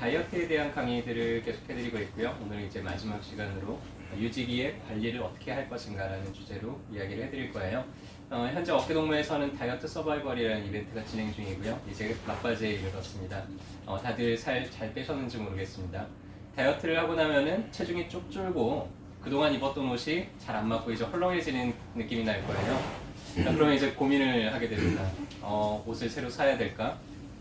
다이어트에 대한 강의들을 계속 해드리고 있고요. 오늘은 이제 마지막 시간으로 유지기의 관리를 어떻게 할 것인가라는 주제로 이야기를 해드릴 거예요. 현재 어깨동무에서는 다이어트 서바이벌이라는 이벤트가 진행 중이고요. 이제 막바지에 이르렀습니다. 다들 살 잘 빼셨는지 모르겠습니다. 다이어트를 하고 나면은 체중이 쭉 줄고 그동안 입었던 옷이 잘 안 맞고 이제 헐렁해지는 느낌이 날 거예요. 그러면 이제 고민을 하게 됩니다. 옷을 새로 사야 될까?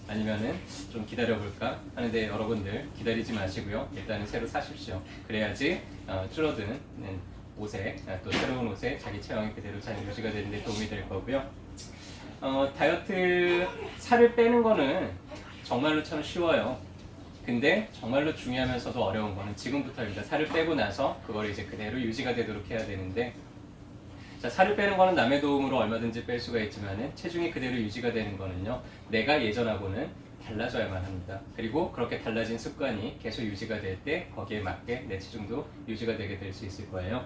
아니면은 좀 기다려볼까 하는데 여러분들 기다리지 마시고요. 일단은 새로 사십시오. 그래야지 줄어드는 옷에 또 새로운 옷에 자기 체형이 그대로 잘 유지가 되는 데 도움이 될 거고요. 다이어트 살을 빼는 거는 정말로 참 쉬워요. 근데 정말로 중요하면서도 어려운 거는 지금부터입니다. 살을 빼고 나서 그걸 이제 그대로 유지가 되도록 해야 되는데, 자, 살을 빼는 거는 남의 도움으로 얼마든지 뺄 수가 있지만 체중이 그대로 유지가 되는 거는요, 내가 예전하고는 달라져야만 합니다. 그리고 그렇게 달라진 습관이 계속 유지가 될 때 거기에 맞게 내 체중도 유지가 되게 될 수 있을 거예요.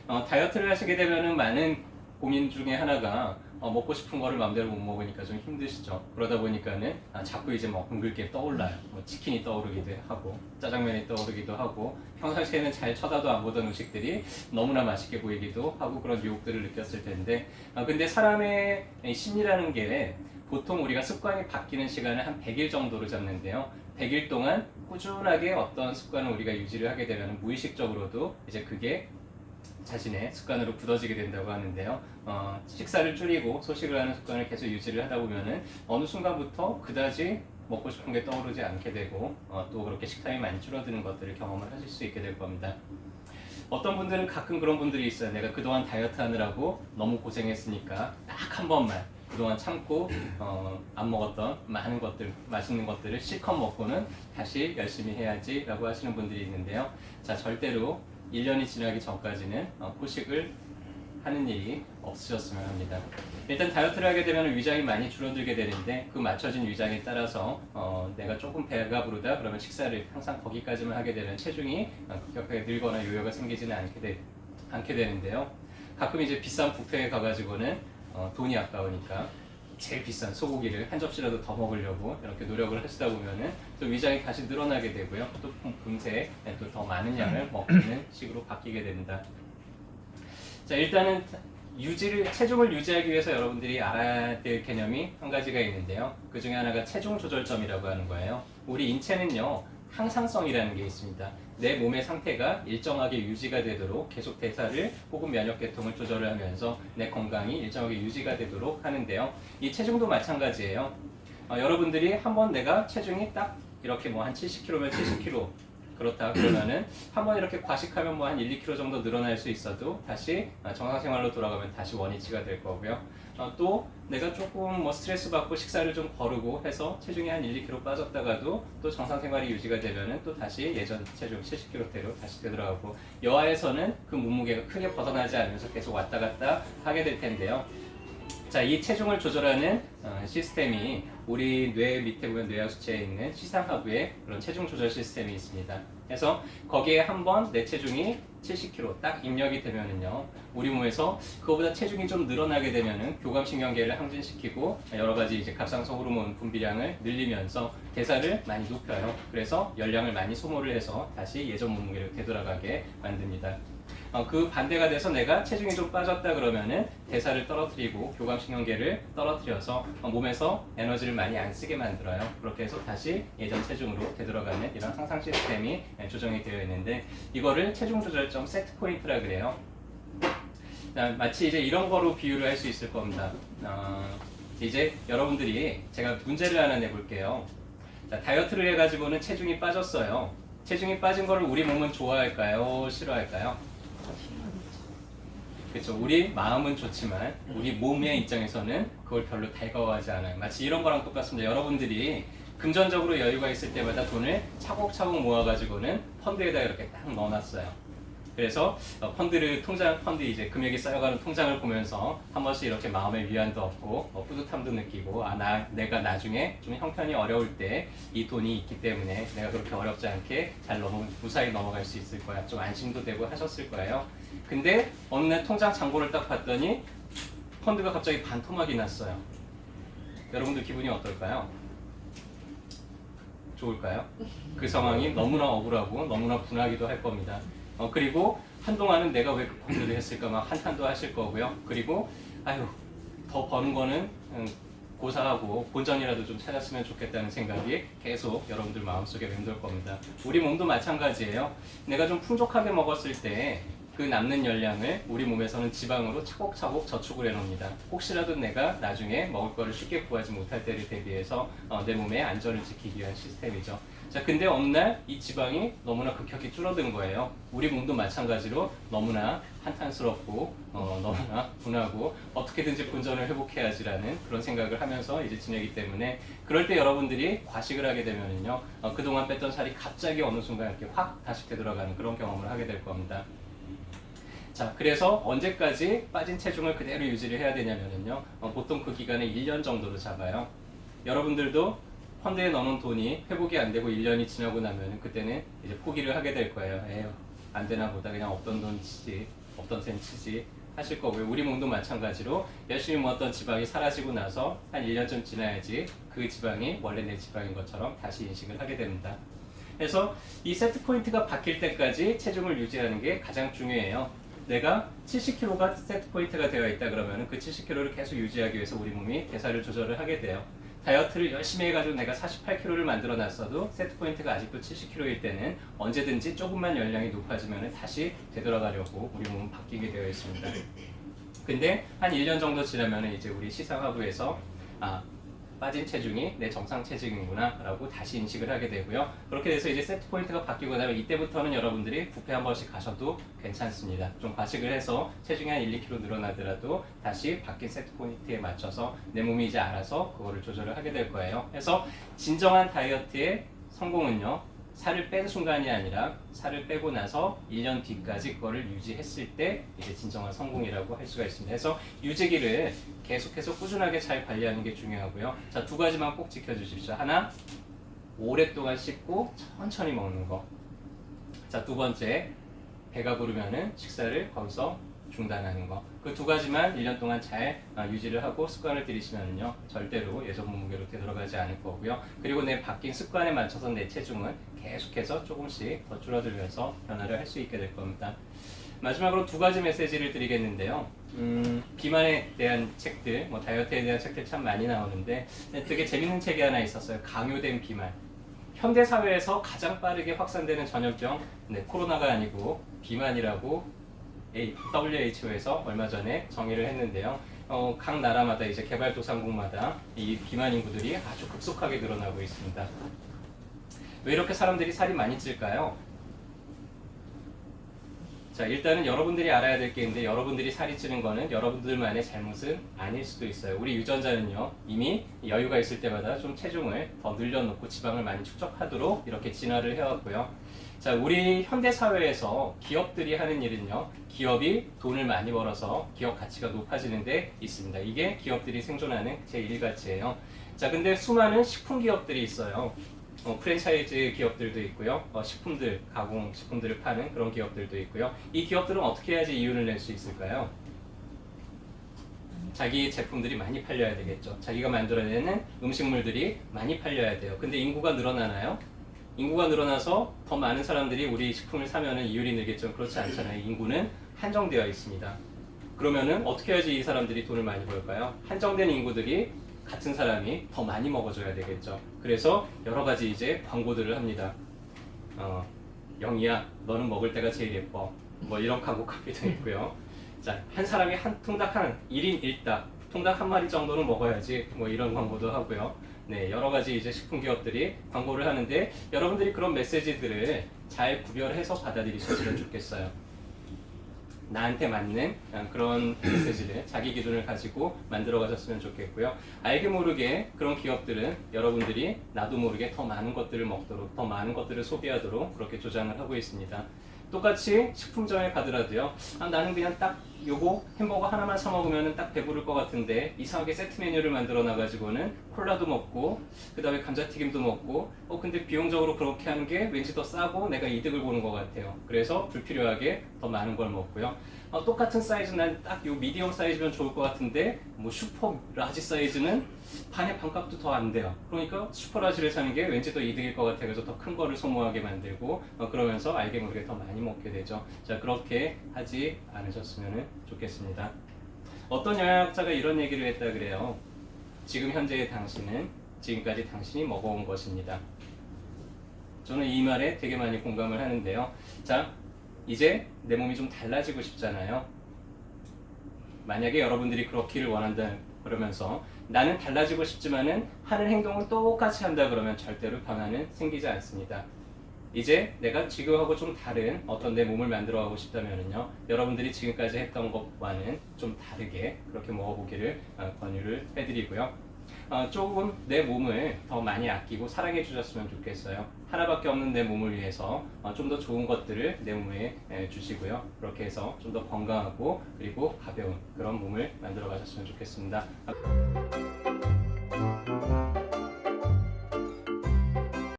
다이어트를 하시게 되면은 많은 고민 중에 하나가 먹고 싶은 거를 마음대로 못 먹으니까 좀 힘드시죠. 그러다 보니까는 자꾸 이제 뭐 둥글게 떠올라요. 뭐 치킨이 떠오르기도 하고 짜장면이 떠오르기도 하고 평상시에는 잘 쳐다도 안 보던 음식들이 너무나 맛있게 보이기도 하고 그런 유혹들을 느꼈을 텐데, 근데 사람의 심리라는 게 보통 우리가 습관이 바뀌는 시간을 한 100일 정도로 잡는데요. 100일 동안 꾸준하게 어떤 습관을 우리가 유지를 하게 되면 무의식적으로도 이제 그게 자신의 습관으로 굳어지게 된다고 하는데요. 식사를 줄이고 소식을 하는 습관을 계속 유지를 하다 보면은 어느 순간부터 그다지 먹고 싶은 게 떠오르지 않게 되고 또 그렇게 식탐이 많이 줄어드는 것들을 경험을 하실 수 있게 될 겁니다. 어떤 분들은 가끔 그런 분들이 있어요. 내가 그동안 다이어트 하느라고 너무 고생했으니까 딱 한 번만 그동안 참고 안 먹었던 많은 것들, 맛있는 것들을 실컷 먹고는 다시 열심히 해야지 라고 하시는 분들이 있는데요. 자, 절대로 1년이 지나기 전까지는 포식을 하는 일이 없으셨으면 합니다. 일단 다이어트를 하게 되면 위장이 많이 줄어들게 되는데, 그 맞춰진 위장에 따라서 내가 조금 배가 부르다 그러면 식사를 항상 거기까지만 하게 되면 체중이 급격하게 늘거나 요요가 생기지는 않게 되는데요. 가끔 이제 비싼 뷔페에 가가지고는 돈이 아까우니까 제일 비싼 소고기를 한 접시라도 더 먹으려고 이렇게 노력을 하시다 보면은 또 위장이 다시 늘어나게 되고요. 또 금세 또 더 많은 양을 먹는 식으로 바뀌게 됩니다. 자, 일단은 체중을 유지하기 위해서 여러분들이 알아야 될 개념이 한 가지가 있는데요. 그 중에 하나가 체중 조절점이라고 하는 거예요. 우리 인체는요, 항상성이라는 게 있습니다. 내 몸의 상태가 일정하게 유지가 되도록 계속 대사를 혹은 면역계통을 조절을 하면서 내 건강이 일정하게 유지가 되도록 하는데요. 이 체중도 마찬가지예요. 여러분들이 한번 내가 체중이 딱 이렇게 뭐 한 70kg면 70kg 그렇다 그러면은 한번 이렇게 과식하면 뭐 한 1, 2kg 정도 늘어날 수 있어도 다시 정상생활로 돌아가면 다시 원위치가 될 거고요. 또 내가 조금 뭐 스트레스 받고 식사를 좀 거르고 해서 체중이 한 1, 2kg 빠졌다가도 또 정상생활이 유지가 되면은 또 다시 예전 체중 70kg대로 다시 되돌아가고, 여아에서는 그 몸무게가 크게 벗어나지 않으면서 계속 왔다 갔다 하게 될 텐데요. 자, 이 체중을 조절하는 시스템이 우리 뇌 밑에 보면 뇌하 수체에 있는 시상하부에 그런 체중 조절 시스템이 있습니다. 그래서 거기에 한번 내 체중이 70kg 딱 입력이 되면은요, 우리 몸에서 그거보다 체중이 좀 늘어나게 되면은 교감신경계를 항진시키고 여러 가지 이제 갑상선 호르몬 분비량을 늘리면서 대사를 많이 높여요. 그래서 열량을 많이 소모를 해서 다시 예전 몸무게로 되돌아가게 만듭니다. 그 반대가 돼서 내가 체중이 좀 빠졌다 그러면은 대사를 떨어뜨리고 교감신경계를 떨어뜨려서 몸에서 에너지를 많이 안 쓰게 만들어요. 그렇게 해서 다시 예전 체중으로 되돌아가는 이런 항상 시스템이 조정이 되어 있는데, 이거를 체중 조절점 세트 포인트라 그래요. 마치 이제 이런 거로 비유를 할 수 있을 겁니다. 이제 여러분들이 제가 문제를 하나 내볼게요. 자, 다이어트를 해가지고는 체중이 빠졌어요. 체중이 빠진 거를 우리 몸은 좋아할까요? 싫어할까요? 그렇죠. 우리 마음은 좋지만 우리 몸의 입장에서는 그걸 별로 달가워하지 않아요. 마치 이런 거랑 똑같습니다. 여러분들이 금전적으로 여유가 있을 때마다 돈을 차곡차곡 모아가지고는 펀드에다 이렇게 딱 넣어놨어요. 그래서 펀드 이제 금액이 쌓여가는 통장을 보면서 한 번씩 이렇게 마음의 위안도 얻고 뿌듯함도 느끼고, 내가 나중에 좀 형편이 어려울 때 이 돈이 있기 때문에 내가 그렇게 어렵지 않게 무사히 넘어갈 수 있을 거야. 좀 안심도 되고 하셨을 거예요. 근데 어느 날 통장 잔고를 딱 봤더니 펀드가 갑자기 반토막이 났어요. 여러분들 기분이 어떨까요? 좋을까요? 그 상황이 너무나 억울하고 너무나 분하기도 할 겁니다. 그리고 한동안은 내가 왜 급한 일을 했을까 막 한탄도 하실 거고요. 그리고 아유 더 버는 거는 고사하고 본전이라도 좀 찾았으면 좋겠다는 생각이 계속 여러분들 마음속에 맴돌 겁니다. 우리 몸도 마찬가지예요. 내가 좀 풍족하게 먹었을 때 그 남는 열량을 우리 몸에서는 지방으로 차곡차곡 저축을 해놓습니다. 혹시라도 내가 나중에 먹을 거를 쉽게 구하지 못할 때를 대비해서 내 몸의 안전을 지키기 위한 시스템이죠. 자, 근데 어느 날 이 지방이 너무나 급격히 줄어든 거예요. 우리 몸도 마찬가지로 너무나 한탄스럽고 너무나 분하고 어떻게든지 본전을 회복해야지라는 그런 생각을 하면서 이제 지내기 때문에 그럴 때 여러분들이 과식을 하게 되면은요 그동안 뺐던 살이 갑자기 어느 순간 이렇게 확 다시 되돌아가는 그런 경험을 하게 될 겁니다. 자, 그래서 언제까지 빠진 체중을 그대로 유지를 해야 되냐면요 보통 그 기간을 1년 정도로 잡아요. 여러분들도 펀드에 넣어놓은 돈이 회복이 안 되고 1년이 지나고 나면 그때는 이제 포기를 하게 될 거예요. 에휴, 안 되나 보다. 그냥 없던 돈 치지, 없던 셈 치지 하실 거고요. 우리 몸도 마찬가지로 열심히 모았던 지방이 사라지고 나서 한 1년쯤 지나야지 그 지방이 원래 내 지방인 것처럼 다시 인식을 하게 됩니다. 그래서 이 세트 포인트가 바뀔 때까지 체중을 유지하는 게 가장 중요해요. 내가 70kg가 세트 포인트가 되어 있다 그러면 그 70kg를 계속 유지하기 위해서 우리 몸이 대사를 조절을 하게 돼요. 다이어트를 열심히 해가지고 내가 48kg를 만들어 놨어도 세트 포인트가 아직도 70kg일 때는 언제든지 조금만 열량이 높아지면 다시 되돌아가려고 우리 몸은 바뀌게 되어 있습니다. 근데 한 1년 정도 지나면 이제 우리 시상하부에서 빠진 체중이 내 정상 체중이구나 라고 다시 인식을 하게 되고요. 그렇게 돼서 이제 세트 포인트가 바뀌고 나면 이때부터는 여러분들이 뷔페 한 번씩 가셔도 괜찮습니다. 좀 과식을 해서 체중이 한 1, 2kg 늘어나더라도 다시 바뀐 세트 포인트에 맞춰서 내 몸이 이제 알아서 그거를 조절을 하게 될 거예요. 그래서 진정한 다이어트의 성공은요 살을 뺀 순간이 아니라 살을 빼고 나서 1년 뒤까지 그거를 유지했을 때 이제 진정한 성공이라고 할 수가 있습니다. 그래서 유지기를 계속해서 꾸준하게 잘 관리하는 게 중요하고요. 자, 두 가지만 꼭 지켜주십시오. 하나, 오랫동안 씹고 천천히 먹는 거. 자, 두 번째, 배가 부르면은 식사를 거기서 중단하는 거. 그 두 가지만 1년 동안 잘 유지를 하고 습관을 들이시면요 절대로 예전 몸무게로 되돌아가지 않을 거고요. 그리고 내 바뀐 습관에 맞춰서 내 체중은 계속해서 조금씩 더 줄어들면서 변화를 할 수 있게 될 겁니다. 마지막으로 두 가지 메시지를 드리겠는데요. 비만에 대한 책들, 다이어트에 대한 책들 참 많이 나오는데 되게 재밌는 책이 하나 있었어요. 강요된 비만. 현대 사회에서 가장 빠르게 확산되는 전염병, 코로나가 아니고 비만이라고 WHO에서 얼마 전에 정의를 했는데요. 각 나라마다 이제 개발도상국마다 이 비만 인구들이 아주 급속하게 늘어나고 있습니다. 왜 이렇게 사람들이 살이 많이 찔까요? 자, 일단은 여러분들이 알아야 될 게 있는데 여러분들이 살이 찌는 거는 여러분들만의 잘못은 아닐 수도 있어요. 우리 유전자는요 이미 여유가 있을 때마다 좀 체중을 더 늘려놓고 지방을 많이 축적하도록 이렇게 진화를 해왔고요. 자, 우리 현대 사회에서 기업들이 하는 일은요 기업이 돈을 많이 벌어서 기업 가치가 높아지는 데 있습니다. 이게 기업들이 생존하는 제1가치예요. 자, 근데 수많은 식품 기업들이 있어요. 프랜차이즈 기업들도 있고요. 식품들, 가공식품들을 파는 그런 기업들도 있고요. 이 기업들은 어떻게 해야지 이윤을 낼 수 있을까요? 자기 제품들이 많이 팔려야 되겠죠. 자기가 만들어내는 음식물들이 많이 팔려야 돼요. 근데 인구가 늘어나나요? 인구가 늘어나서 더 많은 사람들이 우리 식품을 사면은 이율이 늘겠죠. 그렇지 않잖아요. 인구는 한정되어 있습니다. 그러면은 어떻게 해야지 이 사람들이 돈을 많이 벌까요? 한정된 인구들이 같은 사람이 더 많이 먹어줘야 되겠죠. 그래서 여러 가지 이제 광고들을 합니다. 영희야, 너는 먹을 때가 제일 예뻐. 이런 광고 카피도 있고요. 자, 한 사람이 한 통닭 1인 1닭, 통닭 한 마리 정도는 먹어야지. 이런 광고도 하고요. 네, 여러 가지 이제 식품 기업들이 광고를 하는데 여러분들이 그런 메시지들을 잘 구별해서 받아들이셨으면 좋겠어요. 나한테 맞는 그런 메시지를 자기 기준을 가지고 만들어 가셨으면 좋겠고요. 알게 모르게 그런 기업들은 여러분들이 나도 모르게 더 많은 것들을 먹도록, 더 많은 것들을 소비하도록 그렇게 조장을 하고 있습니다. 똑같이 식품점에 가더라도요. 나는 그냥 딱 요거 햄버거 하나만 사 먹으면 딱 배부를 것 같은데 이상하게 세트 메뉴를 만들어 놔가지고는 콜라도 먹고 그 다음에 감자튀김도 먹고 근데 비용적으로 그렇게 하는 게 왠지 더 싸고 내가 이득을 보는 것 같아요. 그래서 불필요하게 더 많은 걸 먹고요. 똑같은 사이즈 난 딱 요 미디엄 사이즈면 좋을 것 같은데 뭐 슈퍼 라지 사이즈는 반의 반값도 더 안 돼요. 그러니까 슈퍼 라지를 사는 게 왠지 더 이득일 것 같아. 그래서 더 큰 거를 소모하게 만들고 그러면서 알게 모르게 더 많이 먹게 되죠. 자, 그렇게 하지 않으셨으면 좋겠습니다. 어떤 영양학자가 이런 얘기를 했다 그래요. 지금 현재의 당신은 지금까지 당신이 먹어온 것입니다. 저는 이 말에 되게 많이 공감을 하는데요. 자, 이제 내 몸이 좀 달라지고 싶잖아요. 만약에 여러분들이 그렇기를 원한다 그러면서 나는 달라지고 싶지만은 하는 행동은 똑같이 한다 그러면 절대로 변화는 생기지 않습니다. 이제 내가 지금하고 좀 다른 어떤 내 몸을 만들어 가고 싶다면은요, 여러분들이 지금까지 했던 것과는 좀 다르게 그렇게 먹어보기를 권유를 해드리고요. 조금 내 몸을 더 많이 아끼고 사랑해 주셨으면 좋겠어요. 하나밖에 없는 내 몸을 위해서 좀 더 좋은 것들을 내 몸에 주시고요. 그렇게 해서 좀 더 건강하고 그리고 가벼운 그런 몸을 만들어 가셨으면 좋겠습니다.